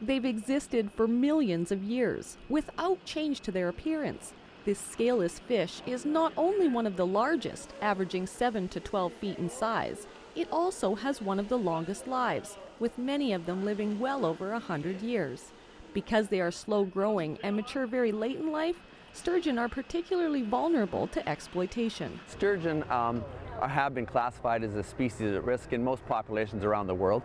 They've existed for millions of years without change to their appearance. This scaleless fish is not only one of the largest, averaging 7 to 12 feet in size, it also has one of the longest lives, with many of them living well over 100 years. Because they are slow growing and mature very late in life, sturgeon are particularly vulnerable to exploitation. Sturgeon have been classified as a species at risk in most populations around the world.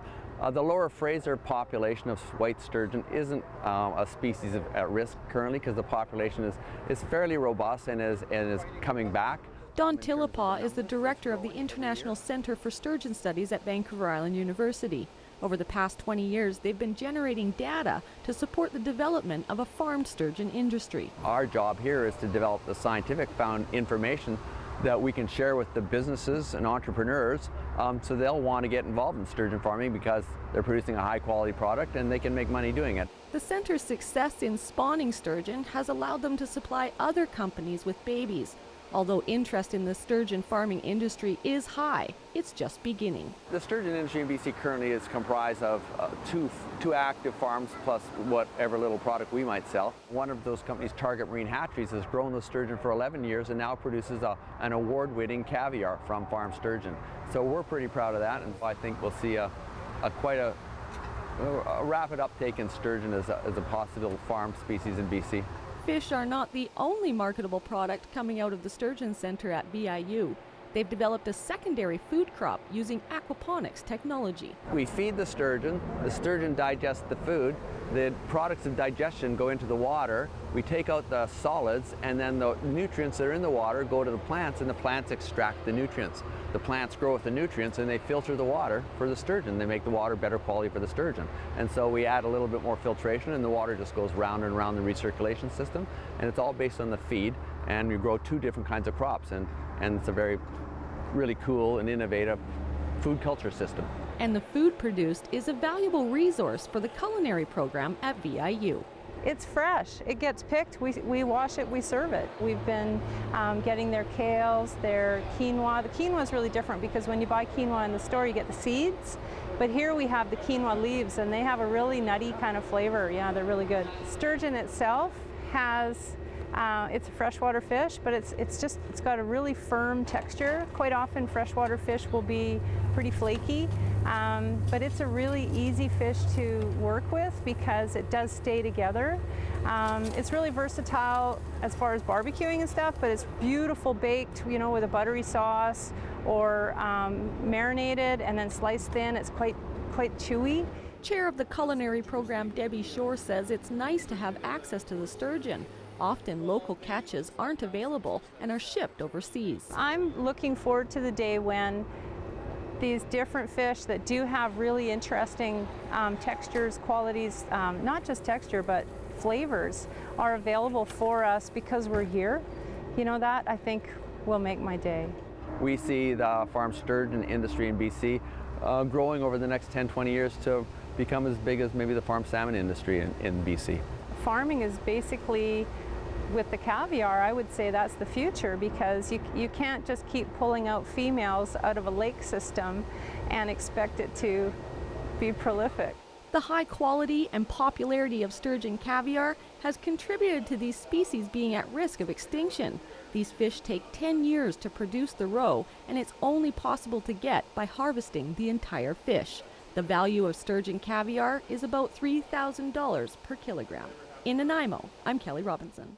The Lower Fraser population of white sturgeon isn't a species at risk currently because the population is fairly robust and is coming back. Don Tillepaw is the director of the International Centre for Sturgeon Studies at Vancouver Island University. Over the past 20 years, they've been generating data to support the development of a farmed sturgeon industry. Our job here is to develop the scientific found information that we can share with the businesses and entrepreneurs, so they'll want to get involved in sturgeon farming because they're producing a high quality product and they can make money doing it. The center's success in spawning sturgeon has allowed them to supply other companies with babies. Although interest in the sturgeon farming industry is high, it's just beginning. The sturgeon industry in BC currently is comprised of two active farms plus whatever little product we might sell. One of those companies, Target Marine Hatcheries, has grown the sturgeon for 11 years and now produces an award-winning caviar from farm sturgeon. So we're pretty proud of that, and I think we'll see quite a rapid uptake in sturgeon as a possible farm species in BC. Fish are not the only marketable product coming out of the Sturgeon Centre at VIU. They've developed a secondary food crop using aquaponics technology. We feed the sturgeon digests the food, the products of digestion go into the water, we take out the solids, and then the nutrients that are in the water go to the plants, and the plants extract the nutrients. The plants grow with the nutrients and they filter the water for the sturgeon. They make the water better quality for the sturgeon. And so we add a little bit more filtration and the water just goes round and round the recirculation system, and it's all based on the feed, and we grow two different kinds of crops, and it's a really cool and innovative food culture system. And the food produced is a valuable resource for the culinary program at VIU. It's fresh. It gets picked. We wash it, we serve it. We've been getting their kales, their quinoa. The quinoa is really different because when you buy quinoa in the store, you get the seeds. But here we have the quinoa leaves, and they have a really nutty kind of flavor. Yeah, they're really good. Sturgeon itself has, it's a freshwater fish, but it's got a really firm texture. Quite often freshwater fish will be pretty flaky, but it's a really easy fish to work with because it does stay together. It's really versatile as far as barbecuing and stuff, but it's beautiful baked, you know, with a buttery sauce or marinated and then sliced thin. It's quite chewy. Chair of the culinary program, Debbie Shore, says it's nice to have access to the sturgeon. Often local catches aren't available and are shipped overseas. I'm looking forward to the day when these different fish that do have really interesting textures, qualities, not just texture, but flavors, are available for us because we're here. You know, that I think will make my day. We see the farm sturgeon industry in BC growing over the next 10-20 years to become as big as maybe the farm salmon industry in BC. Farming is basically, with the caviar, I would say that's the future, because you can't just keep pulling out females out of a lake system and expect it to be prolific. The high quality and popularity of sturgeon caviar has contributed to these species being at risk of extinction. These fish take 10 years to produce the roe, and it's only possible to get by harvesting the entire fish. The value of sturgeon caviar is about $3,000 per kilogram. In Nanaimo, I'm Kelly Robinson.